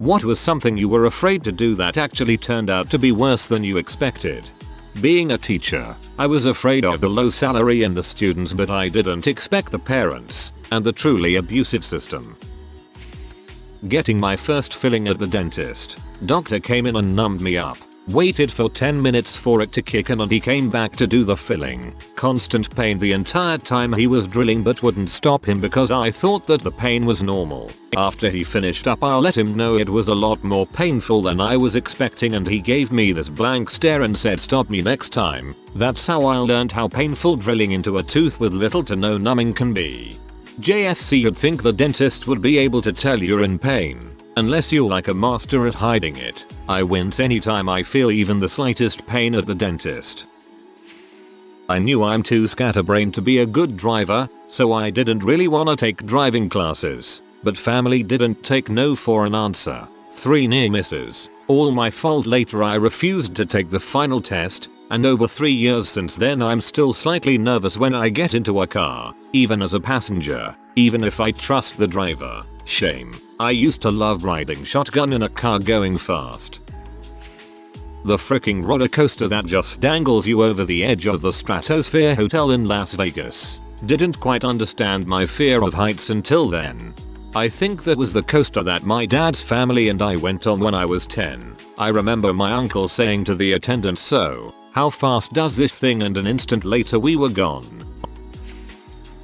What was something you were afraid to do that actually turned out to be worse than you expected? Being a teacher, I was afraid of the low salary and the students, but I didn't expect the parents and the truly abusive system. Getting my first filling at the dentist. Doctor came in and numbed me up. Waited for 10 minutes for it to kick in and he came back to do the filling. Constant pain the entire time he was drilling, but wouldn't stop him because I thought that the pain was normal. After he finished up, I let him know it was a lot more painful than I was expecting, and he gave me this blank stare and said, "Stop me next time." That's how I learned how painful drilling into a tooth with little to no numbing can be. JFC, you'd think the dentist would be able to tell you're in pain. Unless you're like a master at hiding it. I wince anytime I feel even the slightest pain at the dentist. I knew I'm too scatterbrained to be a good driver, so I didn't really wanna take driving classes. But family didn't take no for an answer. 3 near misses. All my fault. Later I refused to take the final test, and over 3 years since then I'm still slightly nervous when I get into a car, even as a passenger, even if I trust the driver. Shame. I used to love riding shotgun in a car going fast. The freaking roller coaster that just dangles you over the edge of the Stratosphere Hotel in Las Vegas. Didn't quite understand my fear of heights until then. I think that was the coaster that my dad's family and I went on when I was 10. I remember my uncle saying to the attendant, "So, how fast does this thing?" and an instant later we were gone.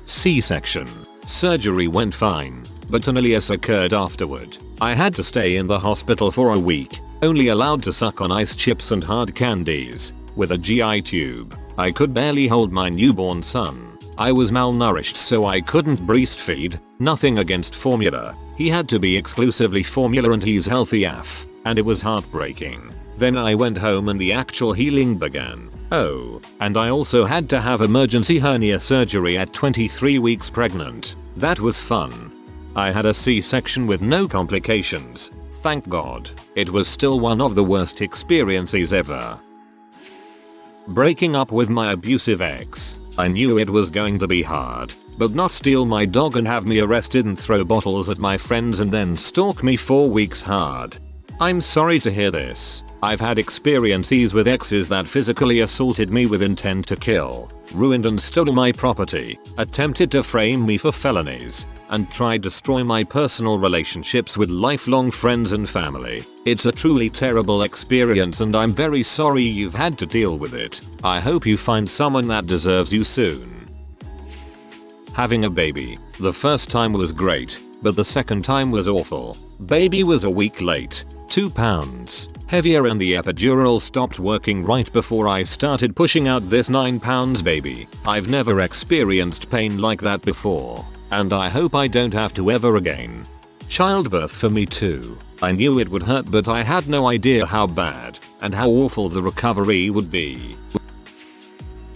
C-section. Surgery went fine, but an ileus occurred afterward. I had to stay in the hospital for a week, only allowed to suck on ice chips and hard candies, with a GI tube. I could barely hold my newborn son. I was malnourished, so I couldn't breastfeed. Nothing against formula. He had to be exclusively formula and he's healthy AF, and it was heartbreaking. Then I went home and the actual healing began. Oh, and I also had to have emergency hernia surgery at 23 weeks pregnant. That was fun. I had a C-section with no complications. Thank God. It was still one of the worst experiences ever. Breaking up with my abusive ex. I knew it was going to be hard, but not steal my dog and have me arrested and throw bottles at my friends and then stalk me 4 weeks hard. I'm sorry to hear this. I've had experiences with exes that physically assaulted me with intent to kill, ruined and stole my property, attempted to frame me for felonies, and tried to destroy my personal relationships with lifelong friends and family. It's a truly terrible experience and I'm very sorry you've had to deal with it. I hope you find someone that deserves you soon. Having a baby. The first time was great, but the second time was awful. Baby was a week late, 2 pounds heavier, and the epidural stopped working right before I started pushing out this 9 pounds baby. I've never experienced pain like that before, and I hope I don't have to ever again. Childbirth for me too. I knew it would hurt, but I had no idea how bad and how awful the recovery would be.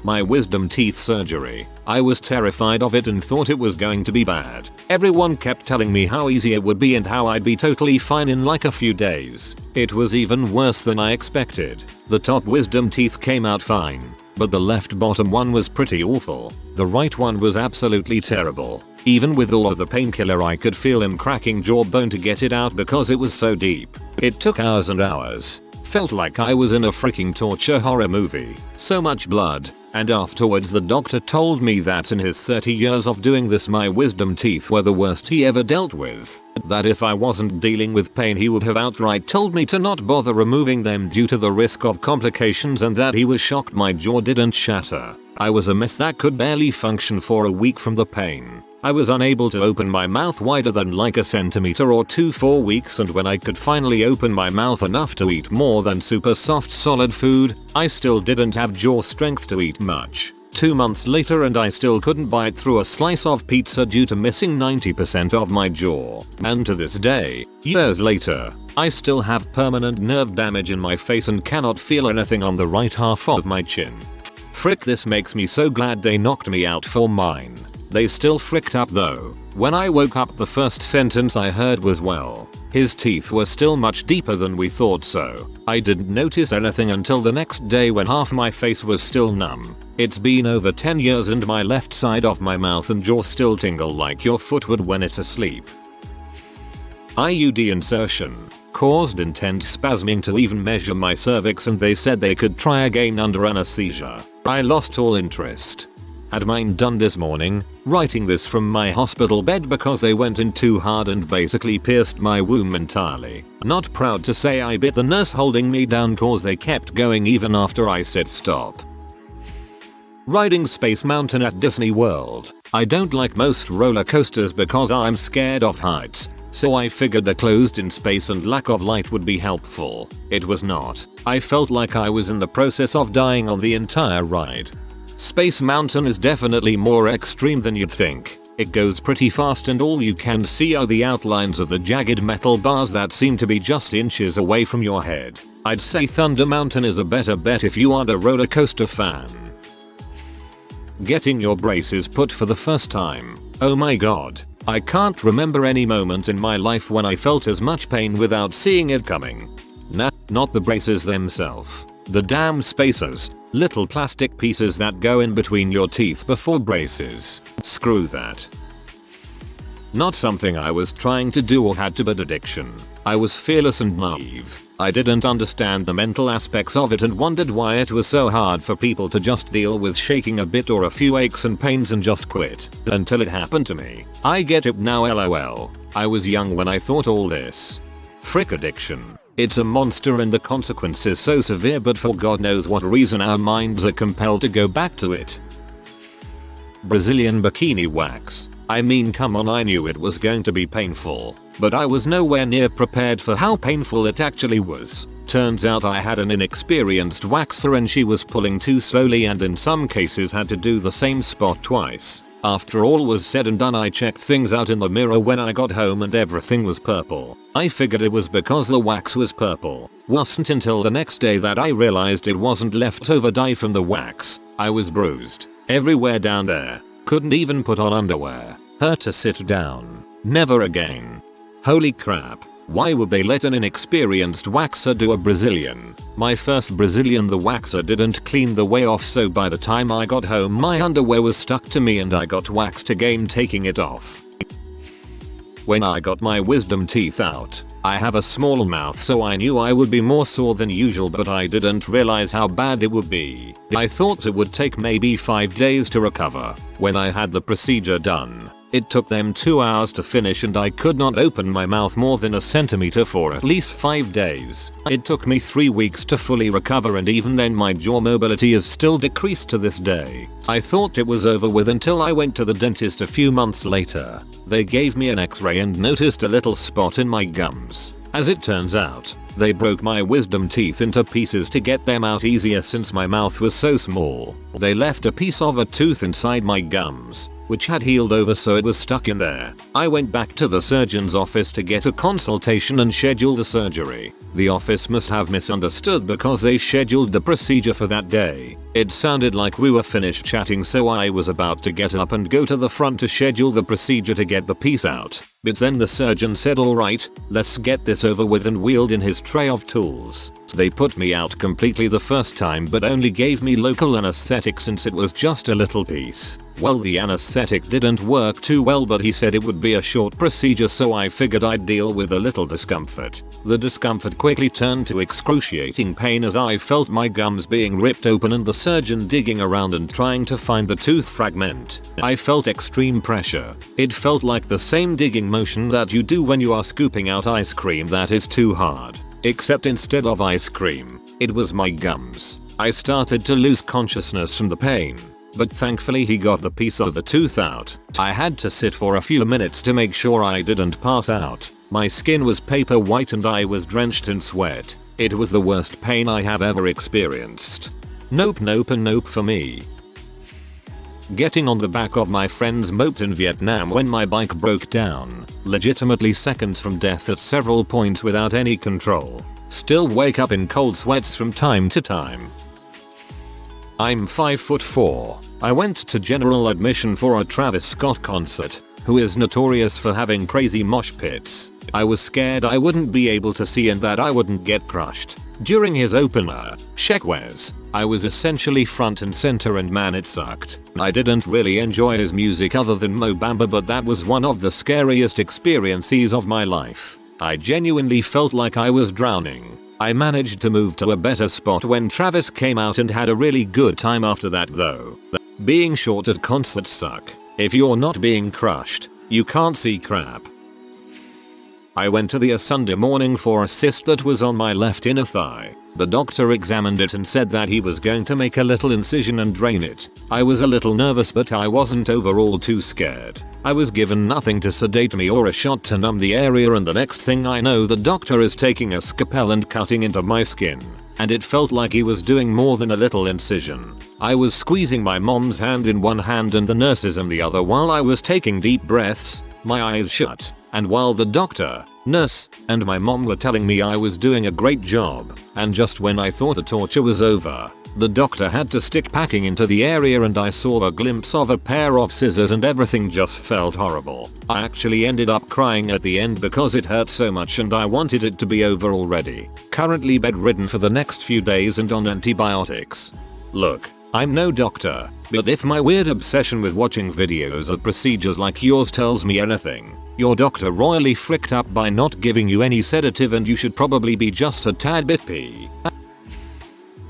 My wisdom teeth surgery. I was terrified of it and thought it was going to be bad. Everyone kept telling me how easy it would be and how I'd be totally fine in like a few days. It was even worse than I expected. The top wisdom teeth came out fine, but the left bottom one was pretty awful. The right one was absolutely terrible. Even with all of the painkiller, I could feel him cracking jawbone to get it out because it was so deep. It took hours and hours. Felt like I was in a freaking torture horror movie. So much blood. And afterwards the doctor told me that in his 30 years of doing this, my wisdom teeth were the worst he ever dealt with. That if I wasn't dealing with pain, he would have outright told me to not bother removing them due to the risk of complications, and that he was shocked my jaw didn't shatter. I was a mess that could barely function for a week from the pain. I was unable to open my mouth wider than like a centimeter or 2 for weeks, and when I could finally open my mouth enough to eat more than super soft solid food, I still didn't have jaw strength to eat much. 2 months later and I still couldn't bite through a slice of pizza due to missing 90% of my jaw. And to this day, years later, I still have permanent nerve damage in my face and cannot feel anything on the right half of my chin. Frick, this makes me so glad they knocked me out for mine. They still fricked up though. When I woke up, the first sentence I heard was, "Well, his teeth were still much deeper than we thought," so I didn't notice anything until the next day when half my face was still numb. It's been over 10 years and my left side of my mouth and jaw still tingle like your foot would when it's asleep. IUD insertion. Caused intense spasming to even measure my cervix, and they said they could try again under anesthesia. I lost all interest. Had mine done this morning, writing this from my hospital bed because they went in too hard and basically pierced my womb entirely. Not proud to say I bit the nurse holding me down cause they kept going even after I said stop. Riding Space Mountain at Disney World. I don't like most roller coasters because I'm scared of heights, so I figured the closed in space and lack of light would be helpful. It was not. I felt like I was in the process of dying on the entire ride. Space Mountain is definitely more extreme than you'd think. It goes pretty fast and all you can see are the outlines of the jagged metal bars that seem to be just inches away from your head. I'd say Thunder Mountain is a better bet if you aren't a roller coaster fan. Getting your braces put for the first time. Oh my god. I can't remember any moment in my life when I felt as much pain without seeing it coming. Nah, not the braces themselves. The damn spacers. Little plastic pieces that go in between your teeth before braces. Screw that. Not something I was trying to do or had to, but addiction. I was fearless and naive. I didn't understand the mental aspects of it and wondered why it was so hard for people to just deal with shaking a bit or a few aches and pains and just quit. Until it happened to me. I get it now, lol. I was young when I thought all this. Frick addiction. It's a monster and the consequences so severe, but for God knows what reason our minds are compelled to go back to it. Brazilian bikini wax. I mean, come on, I knew it was going to be painful, but I was nowhere near prepared for how painful it actually was. Turns out I had an inexperienced waxer and she was pulling too slowly and in some cases had to do the same spot twice. After all was said and done, I checked things out in the mirror when I got home and everything was purple. I figured it was because the wax was purple. Wasn't until the next day that I realized it wasn't leftover dye from the wax. I was bruised everywhere down there. Couldn't even put on underwear. Hurt to sit down. Never again. Holy crap. Why would they let an inexperienced waxer do a Brazilian? My first Brazilian, the waxer didn't clean the way off, so by the time I got home my underwear was stuck to me and I got waxed again taking it off. When I got my wisdom teeth out, I have a small mouth, so I knew I would be more sore than usual, but I didn't realize how bad it would be. I thought it would take maybe 5 days to recover. When I had the procedure done, it took them 2 hours to finish and I could not open my mouth more than a centimeter for at least 5 days. It took me 3 weeks to fully recover, and even then my jaw mobility is still decreased to this day. I thought it was over with until I went to the dentist a few months later. They gave me an x-ray and noticed a little spot in my gums. As it turns out, they broke my wisdom teeth into pieces to get them out easier since my mouth was so small. They left a piece of a tooth inside my gums, which had healed over, so it was stuck in there. I went back to the surgeon's office to get a consultation and schedule the surgery. The office must have misunderstood because they scheduled the procedure for that day. It sounded like we were finished chatting, so I was about to get up and go to the front to schedule the procedure to get the piece out. But then the surgeon said, alright, let's get this over with, and wheeled in his tray of tools. They put me out completely the first time but only gave me local anesthetic since it was just a little piece. Well, the anesthetic didn't work too well, but he said it would be a short procedure, so I figured I'd deal with a little discomfort. The discomfort quickly turned to excruciating pain as I felt my gums being ripped open and the surgeon digging around and trying to find the tooth fragment. I felt extreme pressure. It felt like the same digging motion that you do when you are scooping out ice cream that is too hard. Except instead of ice cream, it was my gums. I started to lose consciousness from the pain, but thankfully he got the piece of the tooth out. I had to sit for a few minutes to make sure I didn't pass out. My skin was paper white and I was drenched in sweat. It was the worst pain I have ever experienced. Nope, nope and nope for me. Getting on the back of my friend's moped in Vietnam when my bike broke down. Legitimately seconds from death at several points without any control. Still wake up in cold sweats from time to time. I'm 5'4". I went to general admission for a Travis Scott concert, who is notorious for having crazy mosh pits. I was scared I wouldn't be able to see and that I wouldn't get crushed. During his opener, Shekwes, I was essentially front and center and man, it sucked. I didn't really enjoy his music other than Mo Bamba, but that was one of the scariest experiences of my life. I genuinely felt like I was drowning. I managed to move to a better spot when Travis came out and had a really good time after that though. Being short at concerts suck. If you're not being crushed, you can't see crap. I went to the Sunday morning for a cyst that was on my left inner thigh. The doctor examined it and said that he was going to make a little incision and drain it. I was a little nervous but I wasn't overall too scared. I was given nothing to sedate me or a shot to numb the area, and the next thing I know the doctor is taking a scalpel and cutting into my skin. And it felt like he was doing more than a little incision. I was squeezing my mom's hand in one hand and the nurse's in the other while I was taking deep breaths, my eyes shut, and while the doctor, nurse, and my mom were telling me I was doing a great job. And just when I thought the torture was over, the doctor had to stick packing into the area and I saw a glimpse of a pair of scissors and everything just felt horrible. I actually ended up crying at the end because it hurt so much and I wanted it to be over already. Currently bedridden for the next few days and on antibiotics. Look, I'm no doctor, but if my weird obsession with watching videos of procedures like yours tells me anything, your doctor royally fricked up by not giving you any sedative and you should probably be just a tad bit pee.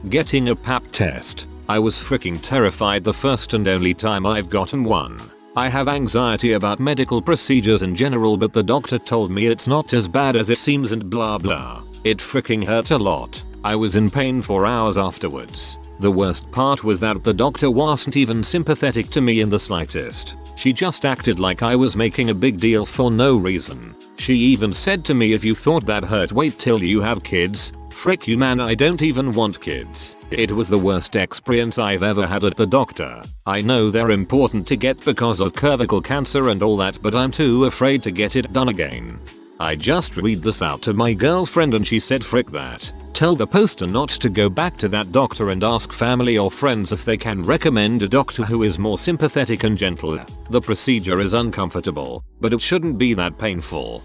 Getting a pap test. I was freaking terrified the first and only time I've gotten one. I have anxiety about medical procedures in general, but the doctor told me it's not as bad as it seems and blah blah. It freaking hurt a lot. I was in pain for hours afterwards. The worst part was that the doctor wasn't even sympathetic to me in the slightest. She just acted like I was making a big deal for no reason. She even said to me, if you thought that hurt, wait till you have kids. Frick you man, I don't even want kids. It was the worst experience I've ever had at the doctor. I know they're important to get because of cervical cancer and all that, but I'm too afraid to get it done again. I just read this out to my girlfriend and she said frick that. Tell the poster not to go back to that doctor and ask family or friends if they can recommend a doctor who is more sympathetic and gentler. The procedure is uncomfortable, but it shouldn't be that painful.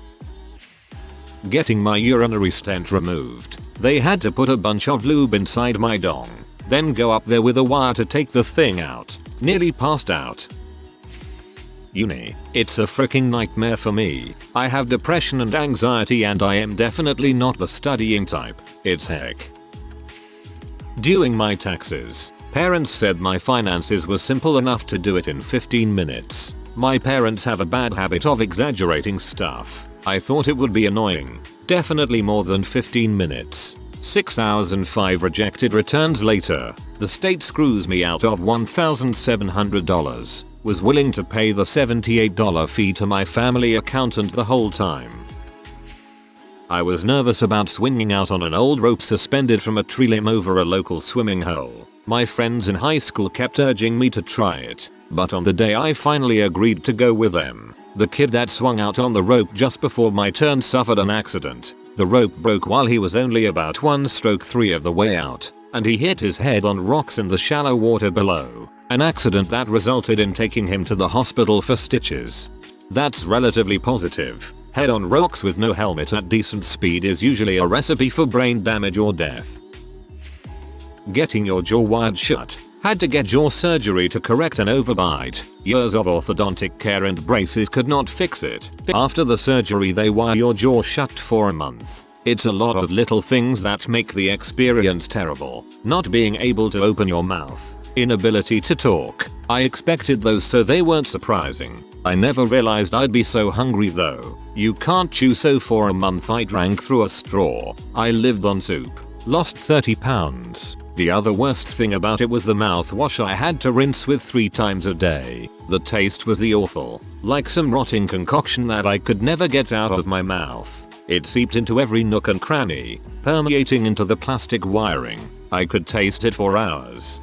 Getting my urinary stent removed. They had to put a bunch of lube inside my dong, then go up there with a wire to take the thing out. Nearly passed out. Uni. It's a freaking nightmare for me. I have depression and anxiety and I am definitely not the studying type. It's heck. Doing my taxes. Parents said my finances were simple enough to do it in 15 minutes. My parents have a bad habit of exaggerating stuff. I thought it would be annoying. Definitely more than 15 minutes. 6 hours and 5 rejected returns later, the state screws me out of $1,700. Was willing to pay the $78 fee to my family accountant the whole time. I was nervous about swinging out on an old rope suspended from a tree limb over a local swimming hole. My friends in high school kept urging me to try it, but on the day I finally agreed to go with them, the kid that swung out on the rope just before my turn suffered an accident. The rope broke while he was only about 1/3 of the way out, and he hit his head on rocks in the shallow water below. An accident that resulted in taking him to the hospital for stitches. That's relatively positive. Head on rocks with no helmet at decent speed is usually a recipe for brain damage or death. Getting your jaw wired shut. Had to get jaw surgery to correct an overbite. Years of orthodontic care and braces could not fix it. After the surgery they wire your jaw shut for a month. It's a lot of little things that make the experience terrible. Not being able to open your mouth. Inability to talk. I expected those so they weren't surprising. I never realized I'd be so hungry though. You can't chew, so for a month I drank through a straw. I lived on soup. Lost 30 pounds. The other worst thing about it was the mouthwash I had to rinse with 3 times a day. The taste was awful. Like some rotting concoction that I could never get out of my mouth. It seeped into every nook and cranny, permeating into the plastic wiring. I could taste it for hours.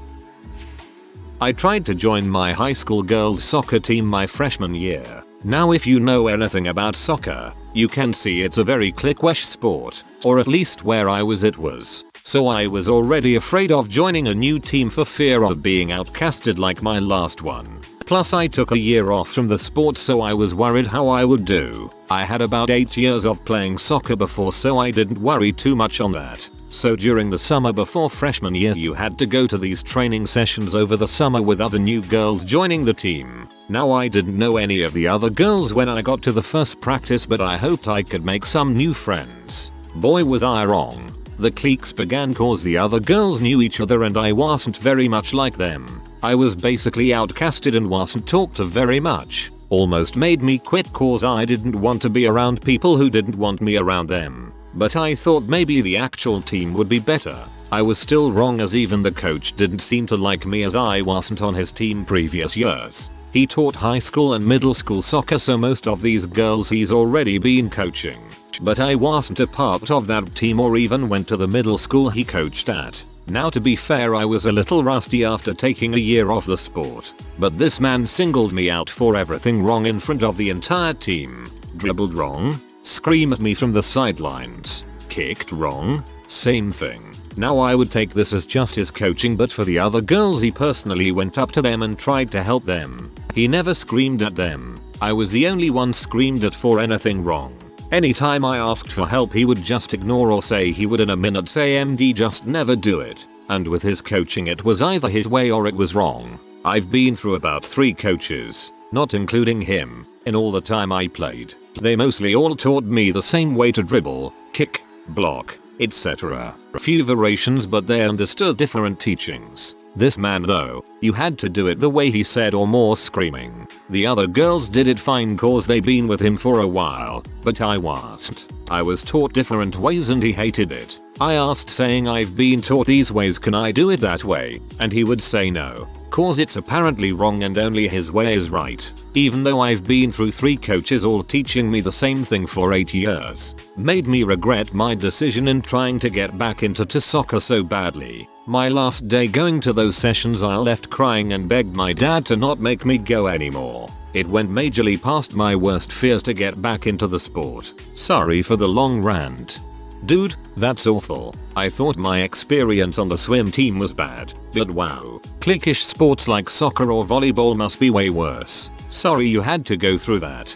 I tried to join my high school girls soccer team my freshman year. Now if you know anything about soccer, you can see it's a very clique-ish sport, or at least where I was it was. So I was already afraid of joining a new team for fear of being outcasted like my last one. Plus I took a year off from the sport, so I was worried how I would do. I had about 8 years of playing soccer before, so I didn't worry too much on that. So during the summer before freshman year you had to go to these training sessions over the summer with other new girls joining the team. Now I didn't know any of the other girls when I got to the first practice, but I hoped I could make some new friends. Boy was I wrong. The cliques began cause the other girls knew each other and I wasn't very much like them. I was basically outcasted and wasn't talked to very much. Almost made me quit cause I didn't want to be around people who didn't want me around them. But I thought maybe the actual team would be better. I was still wrong as even the coach didn't seem to like me as I wasn't on his team previous years. He taught high school and middle school soccer, so most of these girls he's already been coaching. But I wasn't a part of that team or even went to the middle school he coached at. Now to be fair, I was a little rusty after taking a year off the sport. But this man singled me out for everything wrong in front of the entire team. Dribbled wrong? Scream at me from the sidelines. Kicked wrong? Same thing. Now I would take this as just his coaching, but for the other girls he personally went up to them and tried to help them. He never screamed at them. I was the only one screamed at for anything wrong. Anytime I asked for help he would just ignore or say he would in a minute, say MD, just never do it. And with his coaching it was either his way or it was wrong. I've been through about 3 coaches, not including him, in all the time I played. They mostly all taught me the same way to dribble, kick, block, etc. A few variations, but they understood different teachings. This man though, you had to do it the way he said or more screaming. The other girls did it fine cause they been with him for a while, but I wasn't. I was taught different ways and he hated it. I asked saying I've been taught these ways, can I do it that way? And he would say no, cause it's apparently wrong and only his way is right. Even though I've been through 3 coaches all teaching me the same thing for 8 years. Made me regret my decision in trying to get back into soccer so badly. My last day going to those sessions I left crying and begged my dad to not make me go anymore. It went majorly past my worst fears to get back into the sport. Sorry for the long rant. Dude, that's awful. I thought my experience on the swim team was bad, but wow. Cliquish sports like soccer or volleyball must be way worse. Sorry you had to go through that.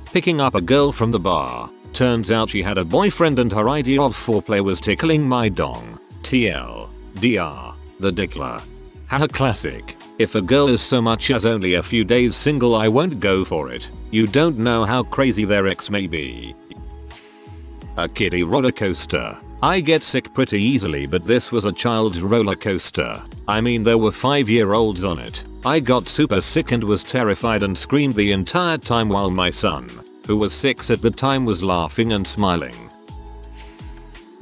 Picking up a girl from the bar. Turns out she had a boyfriend and her idea of foreplay was tickling my dong. TLDR. The dickler. Haha, classic. If a girl is so much as only a few days single I won't go for it. You don't know how crazy their ex may be. A kiddie roller coaster. I get sick pretty easily, but this was a child's roller coaster. I mean there were 5-year-olds on it. I got super sick and was terrified and screamed the entire time while my son, who was 6 at the time, was laughing and smiling.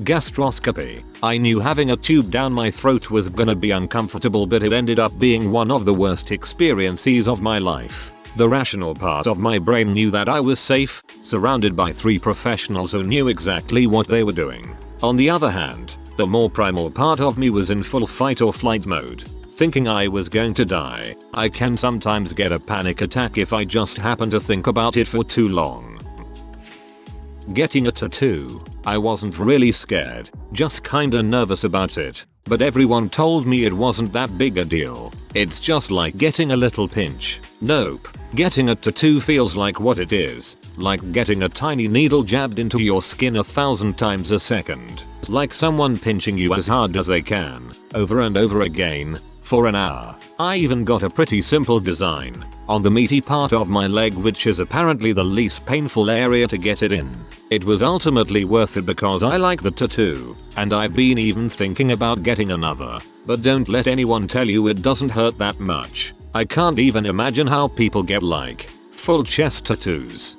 Gastroscopy. I knew having a tube down my throat was gonna be uncomfortable, but it ended up being one of the worst experiences of my life. The rational part of my brain knew that I was safe, surrounded by 3 professionals who knew exactly what they were doing. On the other hand, the more primal part of me was in full fight or flight mode, thinking I was going to die. I can sometimes get a panic attack if I just happen to think about it for too long. Getting a tattoo. I wasn't really scared, just kinda nervous about it, but everyone told me it wasn't that big a deal. It's just like getting a little pinch. Nope. Getting a tattoo feels like what it is, like getting a tiny needle jabbed into your skin 1,000 times a second. It's like someone pinching you as hard as they can, over and over again, for an hour. I even got a pretty simple design on the meaty part of my leg, which is apparently the least painful area to get it in. It was ultimately worth it because I like the tattoo, and I've been even thinking about getting another, but don't let anyone tell you it doesn't hurt that much. I can't even imagine how people get like full chest tattoos.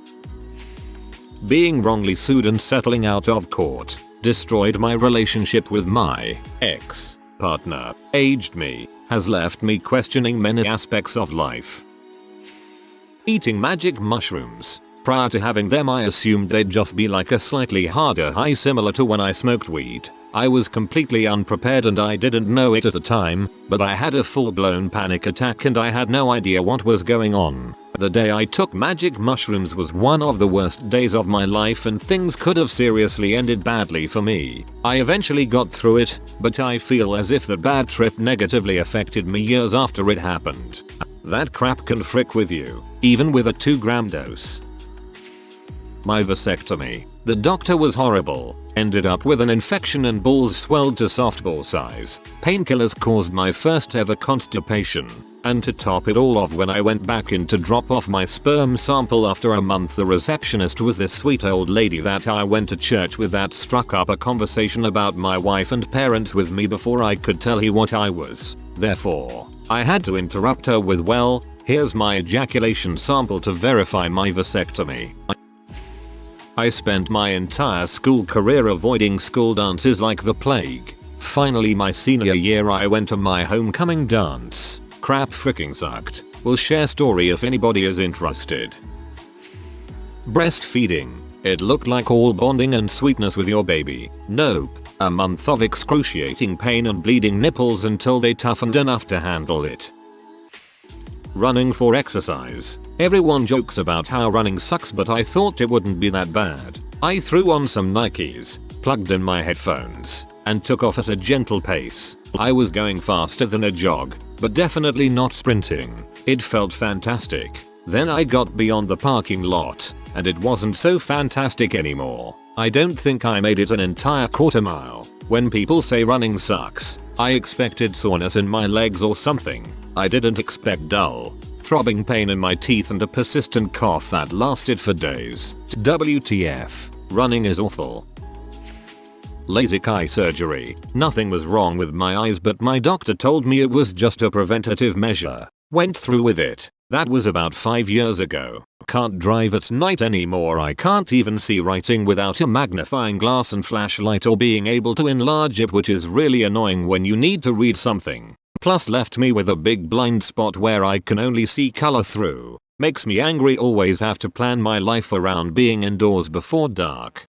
Being wrongly sued and settling out of court destroyed my relationship with my ex-partner, aged me, has left me questioning many aspects of life. Eating magic mushrooms. Prior to having them I assumed they'd just be like a slightly harder high similar to when I smoked weed. I was completely unprepared and I didn't know it at the time, but I had a full-blown panic attack and I had no idea what was going on. The day I took magic mushrooms was one of the worst days of my life and things could have seriously ended badly for me. I eventually got through it, but I feel as if the bad trip negatively affected me years after it happened. That crap can frick with you, even with a 2-gram dose. My vasectomy. The doctor was horrible. Ended up with an infection and balls swelled to softball size. Painkillers caused my first ever constipation. And to top it all off, when I went back in to drop off my sperm sample after a month, the receptionist was this sweet old lady that I went to church with that struck up a conversation about my wife and parents with me before I could tell her what I was. Therefore, I had to interrupt her with, well, here's my ejaculation sample to verify my vasectomy. I spent my entire school career avoiding school dances like the plague. Finally, my senior year, I went to my homecoming dance. Crap freaking sucked. Will share story if anybody is interested. Breastfeeding. It looked like all bonding and sweetness with your baby. Nope. A month of excruciating pain and bleeding nipples until they toughened enough to handle it. Running for exercise. Everyone jokes about how running sucks, but I thought it wouldn't be that bad. I threw on some Nikes, plugged in my headphones, and took off at a gentle pace. I was going faster than a jog, but definitely not sprinting. It felt fantastic. Then I got beyond the parking lot, and it wasn't so fantastic anymore. I don't think I made it an entire quarter mile. When people say running sucks, I expected soreness in my legs or something. I didn't expect dull, throbbing pain in my teeth and a persistent cough that lasted for days. WTF. Running is awful. LASIK eye surgery. Nothing was wrong with my eyes, but my doctor told me it was just a preventative measure. Went through with it. That was about 5 years ago. Can't drive at night anymore. I can't even see writing without a magnifying glass and flashlight or being able to enlarge it, which is really annoying when you need to read something. Plus left me with a big blind spot where I can only see color through. Makes me angry always have to plan my life around being indoors before dark.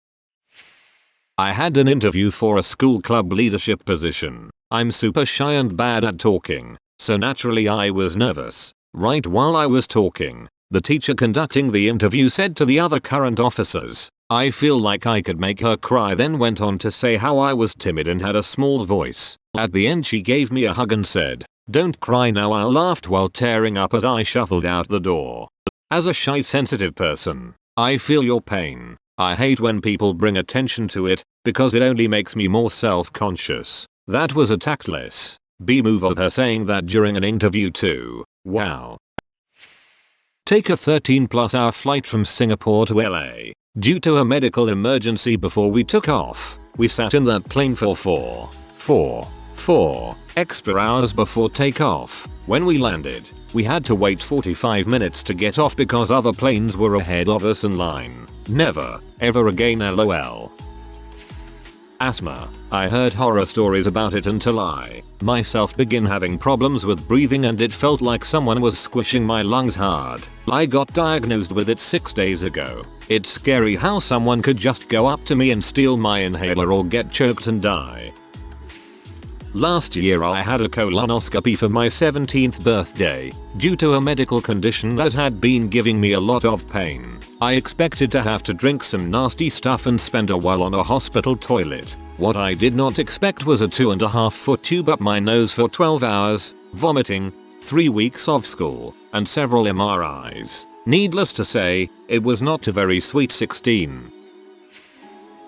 I had an interview for a school club leadership position. I'm super shy and bad at talking, so naturally I was nervous. Right while I was talking, the teacher conducting the interview said to the other current officers, "I feel like I could make her cry," then went on to say how I was timid and had a small voice. At the end she gave me a hug and said, "Don't cry now." I laughed while tearing up as I shuffled out the door. As a shy, sensitive person, I feel your pain. I hate when people bring attention to it, because it only makes me more self-conscious. That was a tactless B-move of her saying that during an interview too. Wow. Take a 13+ hour flight from Singapore to LA. Due to a medical emergency before we took off, we sat in that plane for four extra hours before takeoff. When we landed, we had to wait 45 minutes to get off because other planes were ahead of us in line. Never, ever again, LOL. Asthma. I heard horror stories about it until I, myself, began having problems with breathing and it felt like someone was squishing my lungs hard. I got diagnosed with it 6 days ago. It's scary how someone could just go up to me and steal my inhaler or get choked and die. Last year I had a colonoscopy for my 17th birthday. Due to a medical condition that had been giving me a lot of pain, I expected to have to drink some nasty stuff and spend a while on a hospital toilet. What I did not expect was a 2.5-foot tube up my nose for 12 hours, vomiting, 3 weeks of school, and several MRIs. Needless to say, it was not a very sweet 16.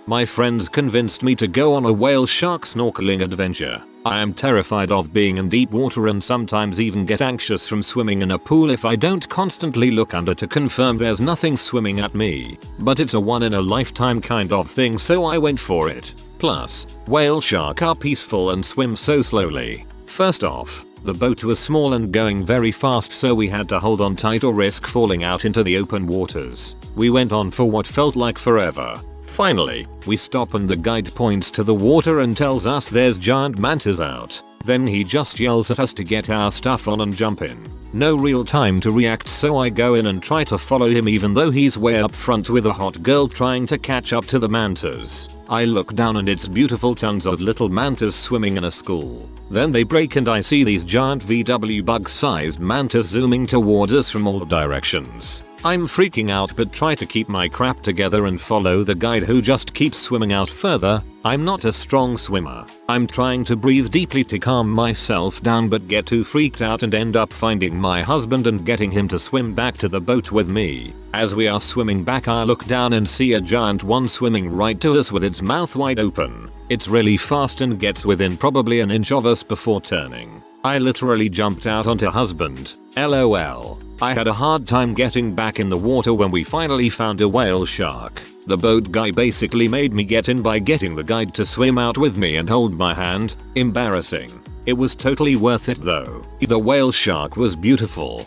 My friends convinced me to go on a whale shark snorkeling adventure. I am terrified of being in deep water and sometimes even get anxious from swimming in a pool if I don't constantly look under to confirm there's nothing swimming at me. But it's a one-in-a-lifetime kind of thing, so I went for it. Plus, whale shark are peaceful and swim so slowly. First off, the boat was small and going very fast, so we had to hold on tight or risk falling out into the open waters. We went on for what felt like forever. Finally, we stop and the guide points to the water and tells us there's giant mantas out. Then he just yells at us to get our stuff on and jump in. No real time to react, so I go in and try to follow him even though he's way up front with a hot girl trying to catch up to the mantas. I look down and it's beautiful, tons of little mantas swimming in a school. Then they break and I see these giant VW bug-sized mantas zooming towards us from all directions. I'm freaking out but try to keep my crap together and follow the guide who just keeps swimming out further. I'm not a strong swimmer. I'm trying to breathe deeply to calm myself down but get too freaked out and end up finding my husband and getting him to swim back to the boat with me. As we are swimming back, I look down and see a giant one swimming right to us with its mouth wide open. It's really fast and gets within probably an inch of us before turning. I literally jumped out onto husband. LOL. I had a hard time getting back in the water when we finally found a whale shark. The boat guy basically made me get in by getting the guide to swim out with me and hold my hand. Embarrassing. It was totally worth it though. The whale shark was beautiful.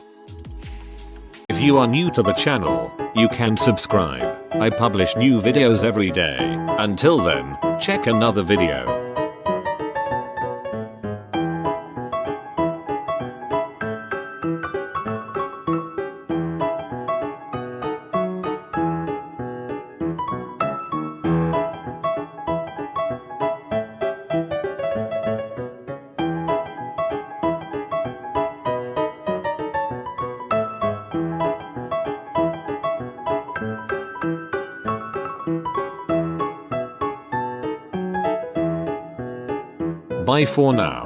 If you are new to the channel, you can subscribe. I publish new videos every day. Until then, check another video. Bye for now.